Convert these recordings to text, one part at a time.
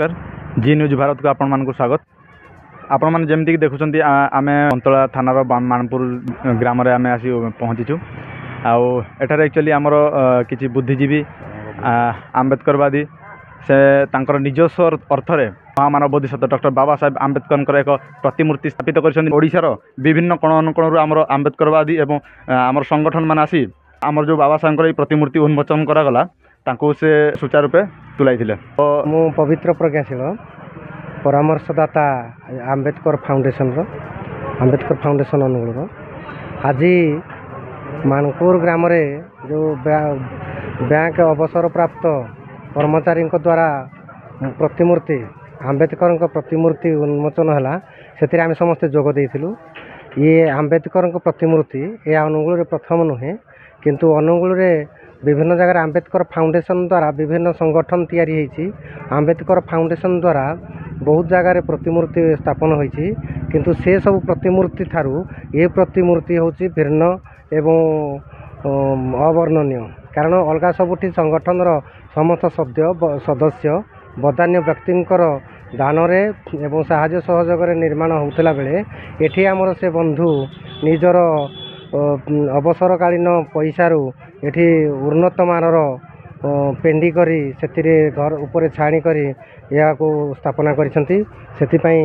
नमस्कार जी न्यूज भारत को आपण मानक स्वागत। आपण मैंने जमीक देखुं आम अंतला थानार मानपुर ग्राम आम आसी पहुँचीचु। आठार एक्चुअली आमर किसी बुद्धिजीवी आम्बेडकरवादी से तांकर निजस्व अर्थरे महामानव बोधिसत्व डॉक्टर बाबा साहेब आम्बेडकर एक प्रतिमूर्ति स्थापित कर विभिन्न कोण अनुकोण आमर आम्बेडकरवादी एवं आमर संगठन मान आसी आमर जो बाबा साहेब प्रतिमूर्ति उन्मोचन करागला तांको से सुचारूपे तुलाई। तो मु पवित्र प्रज्ञाशील परामर्शदाता आम्बेडकर फाउंडेशन अनुगुण आज मानपुर ग्राम रे जो बैंक अवसर प्राप्त कर्मचारी द्वारा प्रतिमूर्ति आम्बेडकर प्रतिमूर्ति उन्मोचन है से आम समस्ते जोग देइथिलु। ये आम्बेडकर प्रतिमूर्ति ये अनुगुल प्रथम नुहे किंतु अनुगुल विभिन्न जगह आम्बेडकर फाउंडेशन द्वारा विभिन्न संगठन तैयारी होईछि। आम्बेडकर फाउंडेशन द्वारा बहुत जगह प्रतिमूर्ति स्थापन होईछि किंतु से सब प्रतिमूर्ति थारू ये प्रतिमूर्ति होछि भिन्न एवं अवर्णनीय कारण अलगा सबुठी संगठन समस्त सदस्य बदान्य व्यक्तिंकर दान एवं साहाय्य सहयोग निर्माण होता बेले एठी आमर से बंधु निजर अवसरकालीन पैसारू एठी उन्नत मानर पेंडी करी से घर उपर छाणी करी या स्थापना करिसेंती। सेतिपई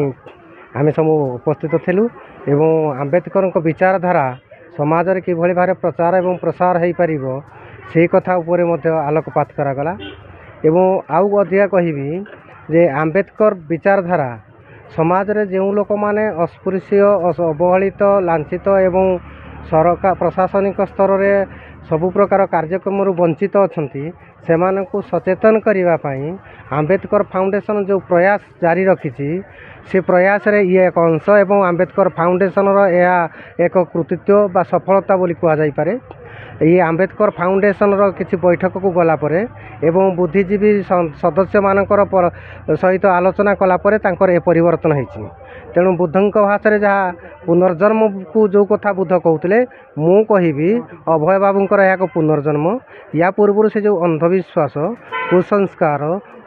आमे सब उपस्थित थिलु एवं आम्बेडकर विचारधारा समाज रे किभଳି भारे प्रचार एवं प्रसार हो पारिबो से कथा उपरे मध्य आलोकपात करागला। एवं आउ अधिका कहबी जे आम्बेडकर विचारधारा समाज रे जो लोक माने अस्पृश्य अवहेलित लांछित एवं सरकार प्रशासनिक स्तर रे सबु प्रकार कार्यक्रम वंचित अछंती सेमानकु सचेतन करिवा पई आम्बेडकर फाउंडेशन जो प्रयास जारी रखिछि से प्रयास रे ये एक अंश एवं आम्बेडकर फाउंडेशन रो या एक कृतित्व बा सफलता बोली कहा जाई पारे। ये आम्बेडकर फाउंडेशन रो किछि बैठक को गला परे एवं बुद्धिजीवी सदस्य मानकर सहित आलोचना कला परे तांकर ए परिवर्तन होईछि। तेणु बुद्धंक भाषा जहाँ पुनर्जन्म को जो कथा बुद्ध कहते मु कहि अभय बाबूंकर एक पुनर्जन्म या पूर्व से जो अंधविश्वास कुसंस्कार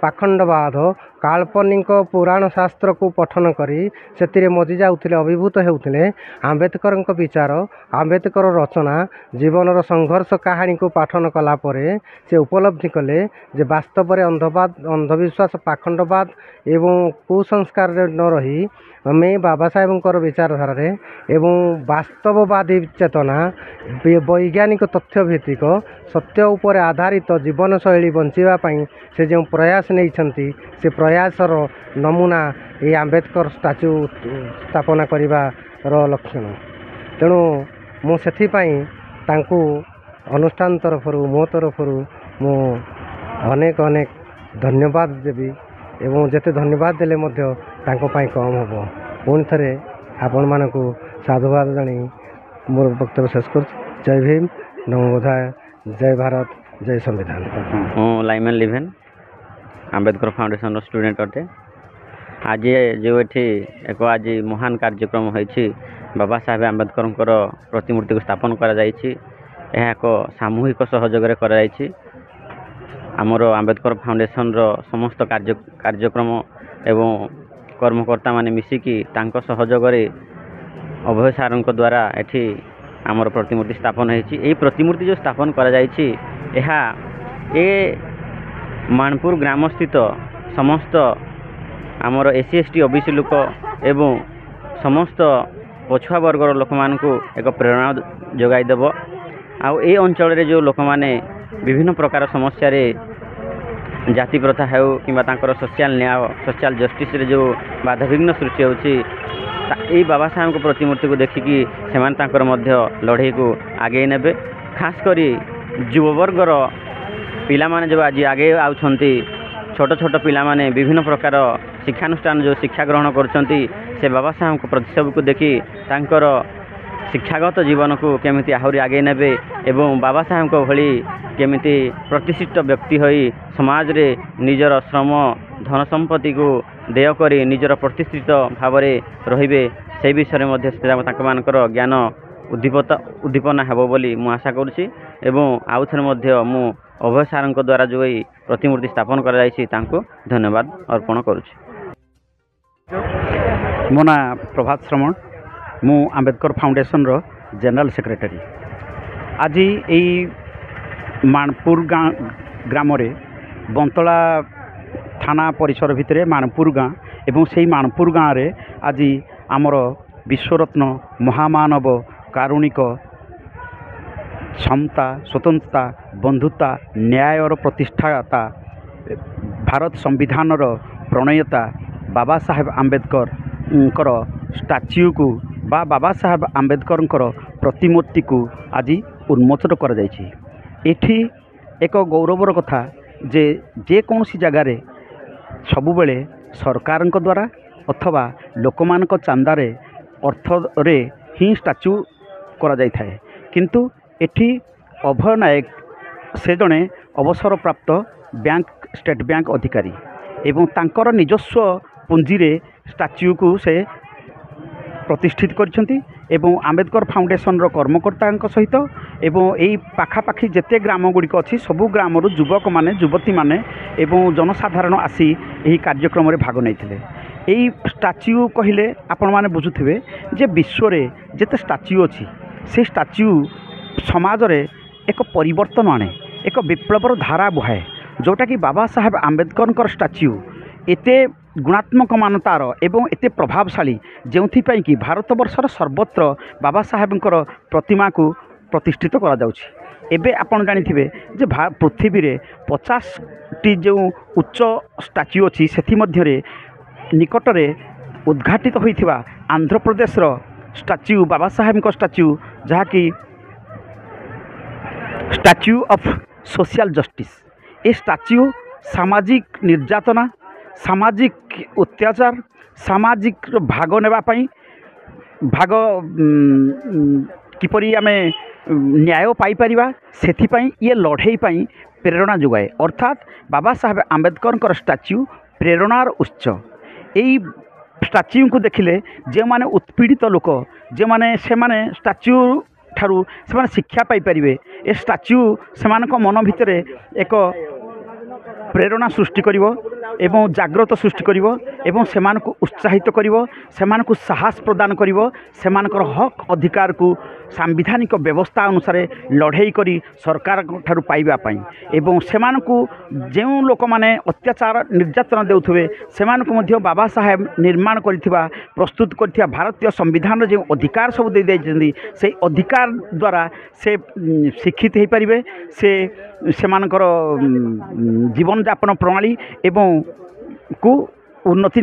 पाखंडवाद काल्पनिक पुराण शास्त्र को पठन करी से मजी जाऊे अभिभूत होते आम्बेडकर विचार आम्बेडकर रचना जीवन संघर्ष कहानी को पाठन कलापर से उपलब्धि कले जे वास्तव में अंधविश्वास पाखंडवाद एवं कुसंस्कार न रही आमे बाबा साहेबंकर विचारधारा एवं वास्तववादी चेतना वैज्ञानिक तथ्यभित्तिक सत्य उपर आधारित जीवन शैली बंचापी से जो प्रयास नहीं से प्रयासर नमूना ये आम्बेडकर स्टाच्यू स्थापना करिवार लक्षण। तेणु मुझे अनुष्ठान तरफ मो तरफ मु अनेक अनेक धन्यवाद देवी एवं जिते धन्यवाद देले मध्य तांको पाई कम हम पुणी थे आपण मानक साधुवाद जानी मोर वक्तव्य शेष कर। जय भीम नमो बुद्धाय जय भारत जय संविधान। लाइमन लिभेन आम्बेडकर फाउंडेशन स्टूडेंट अटे। आज जो ये एक आज महान कार्यक्रम होइछि बाबा साहेब आम्बेडकर प्रतिमूर्ति को स्थापन करा एक सामूहिक सहयोग करा आमर आम्बेडकर फाउंडेशन समस्त कार्यक्रम एवं कर्मकर्ता माने मिसिकी तांको सहयोग अभय सार द्वारा एठी आमर प्रतिमूर्ति स्थापन होइछि। एई प्रतिमूर्ति जो स्थापन करा जाइछि एहा ए मानपुर ग्राम स्थित समस्त आमर एससी एसटी ओबीसी लोक एवं समस्त पछुआ वर्गर लोक मानकु एक प्रेरणा जोगाई देबो। आउ ए अंचल रे जो लोक माने विभिन्न प्रकार समस्या रे जाति प्रथा हेउ किंबा तांकर सोशल न्याय सोशल जस्टिस रे जो बाधाविघ्न सृष्टि होछि ए बाबा साहेब को प्रतिमूर्ति को देखिकी सेमान तांकर मध्य लड़ाई को आगे नेबे। खास करी युववर्गर पिला माने जो आज आगे आउछंती छोट छोट पिला माने विभिन्न प्रकार शिक्षानुष्ठान जो शिक्षा ग्रहण करछंती से बाबा साहेब को प्रतिच्छवि को देखी तांकर शिक्षागत जीवन को केमिति आहुरी आगे नेबे एवं बाबा साहेब को भली केमिति प्रतिष्ठित व्यक्ति होई समाज रे निजर श्रम धन संपत्ति को देय करी निजर प्रतिष्ठित भाव रे रहिबे से विषय में मध्य तांक मानकर ज्ञान उद्दीपना हेबो बोली मु आशा करुछि। एवं आउ थरे मध्य मु अभय सार द्वारा जो ये प्रतिमूर्ति स्थापन कर धन्यवाद अर्पण करुच्ची। मो ना प्रभात श्रमण, मु आंबेडकर फाउंडेशन रो जनरल सेक्रेटरी। आज यही मानपुर ग्राम बंतला थाना परिसर भितर मानपुर गाँ एवं से मानपुर गाँव रे आज आमर विश्वरत्न महामानव कारुणिक क्षमता स्वतंत्रता बंधुता न्यायर प्रतिष्ठाता भारत संविधान प्रणयता बाबा साहेब आंबेडकर स्टाच्यू को बाबा साहेब आंबेडकर प्रतिमूर्ति को आज उन्मोचन कर एठी एक गौरवर कथा जे कौन सी जगार सबुबले सरकार द्वारा अथवा लोक मान चांदार अर्थ रे ही स्टाच्यू करा जाय थाए, किंतु एठी अभय नायक से जड़े अवसर प्राप्त बैंक स्टेट बैंक अधिकारी एवं तांकर निजस्व पुंजी रे स्टाच्यू को से प्रतिष्ठित करछंती एवं आंबेडकर फाउंडेशन रो कर्मकर्ता सहित एवं यही पाखापाखी जेते ग्राम गुड़िक अच्छी सबू ग्राम युवक माने युवती माने एवं जनसाधारण आसी यही कार्यक्रम रे भाग नहीं। यही स्टाच्यू कहले आपण माने बुझुथिबे जे विश्व रे जेते स्टाच्यू अच्छी से स्टाच्यू समाज रे एक परिवर्तन आने, एक विप्लवर धारा बुहाए, जोटा कि बाबा साहेब आंबेडकर स्टाच्यू एते गुणात्मक मानतार एवं एते प्रभावशाली जो कि भारत वर्षर सर्वत्र बाबा साहेबंकर प्रतिमा को प्रतिष्ठित करा जाउछि। एबे आपण जानिथिबे जे पृथ्वी रे 50 टी जो उच्च स्टाच्यू अच्छी सेथि मध्यरे निकटरे उद्घाटित होइथिबा आंध्र प्रदेश रो स्टाच्यू बाबा साहेबंकर स्टाच्यू जहाँकि स्टाच्यू ऑफ सोशल जस्टिस, ये स्टाच्यू सामाजिक निर्यातना सामाजिक अत्याचार सामाजिक भाग नेबा पई भाग किपरि आमे न्याय पाई परिबा सेथि पई ये लड़ाई पई प्रेरणा जुगाए। अर्थात बाबा साहेब आंबेडकर स्टाच्यू प्रेरणार उत्स। यही स्टाच्यू को देखिले जे माने उत्पीड़ित लोक जे माने से माने स्टाच्यू ठारू से माने शिक्षा पाई परिबे, ए स्टाच्यू से मन भितर एक प्रेरणा सृष्टि करिवो एवं जागृत सृष्टि करिवो एवं सेमानकु उत्साहित करिवो, सेमानकु साहस प्रदान करिवो, सेमानकर हक अधिकार को सांविधानिक व्यवस्था अनुसार लड़ाई करी सरकार ठारू पाइबा पई एवं सेमानकु जेउ लोक माने अत्याचार निर्यातना देउथबे सेमानकु मध्य बाबा साहेब निर्माण करिथिबा प्रस्तुत करिथिबा भारतीय संविधान रे जे अधिकार सब दे दैछन्ती से अधिकार द्वारा से शिक्षित हे परिबे, से सेमानकर जीवन यापन प्रणाली एवं को उन्नति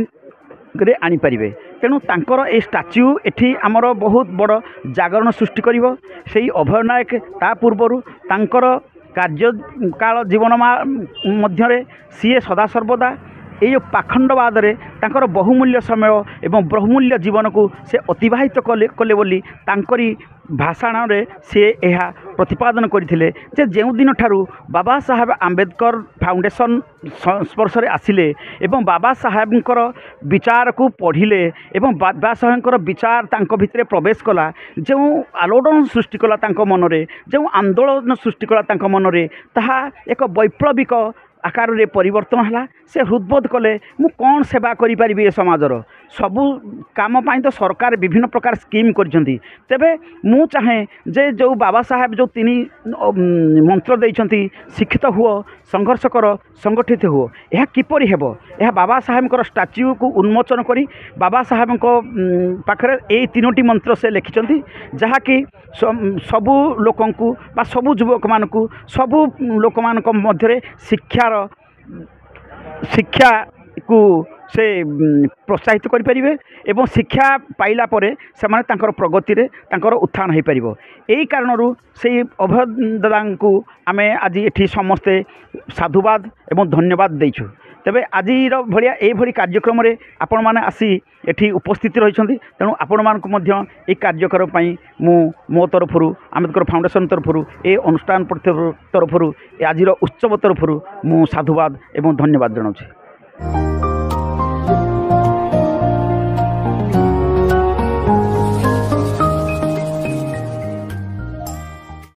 रे आनी परिबे। तेणु तांकर ए स्टाच्यू एठी आमर बहुत बड़ जागरण सृष्टि करिवो। सेही अभय नायक ता पूर्वरु तांकर कार्यकाल जीवन मध्यरे सीए सदा सर्वदा ये पाखंडवाद रे तांकर बहुमूल्य समय एवं बहुमूल्य जीवन को से अतिवाहित कले बोली तांकरी भाषण रे से यह प्रतिपादन करथिले जे जेउ दिन ठारू बाबा साहेब आंबेडकर फाउंडेशन संस्पर्श रे आसिले एवं बाबा साहेबंकर विचार को पढ़िले एवं बाबा साहेबंकर विचार तांको भितरे प्रवेश कला, जो आलोड़न सृष्टि कला तांको मनरे, जो आंदोलन सृष्टि कला तांको मनरे, ताहा एक वैप्लविक आकार रे परिवर्तन हला। से हृदबोध कले मु कौन सेवा करि परिबे समाजर सबु काम पाई तो सरकार विभिन्न प्रकार स्कीम करछंती, तेबे मु चाहे जे जो बाबा साहेब जो तिनी मंत्र देइछंती शिक्षित हुओ संघर्ष कर संगठित हुओ, यह किपरि हेबो, यह बाबा साहेबंकर स्टाच्यू को उन्मोचन करी बाबा साहेबंको पाखरे ए तीनोटी मंत्र से लिखिछंती जहा कि सबु लोकंकु बा सबु युवक मानकु सबु लोक मानक मध्यरे शिक्षा को से प्रोत्साहित करें एवं शिक्षा पाइला परे सेमाने तांकर प्रगति रे तांकर उत्थान हो पारिबो। यही कारणरू से अभय दादा को आमे आज एठी समस्ते साधुवाद एवं धन्यवाद देइछु। तेबे आजिर भलिया ए भली कार्यक्रम रे आपण माने आसी एठी उपस्थित रहिछंती, तेणु आपण मानकु मध्य ए कार्यक्रम पई मो तरफरु आंबेडकर फाउंडेशन तरफरु ए अनुष्ठान तरफरु आजिर उत्सव तरफरु मु साधुवाद एवं धन्यवाद जणाउछि।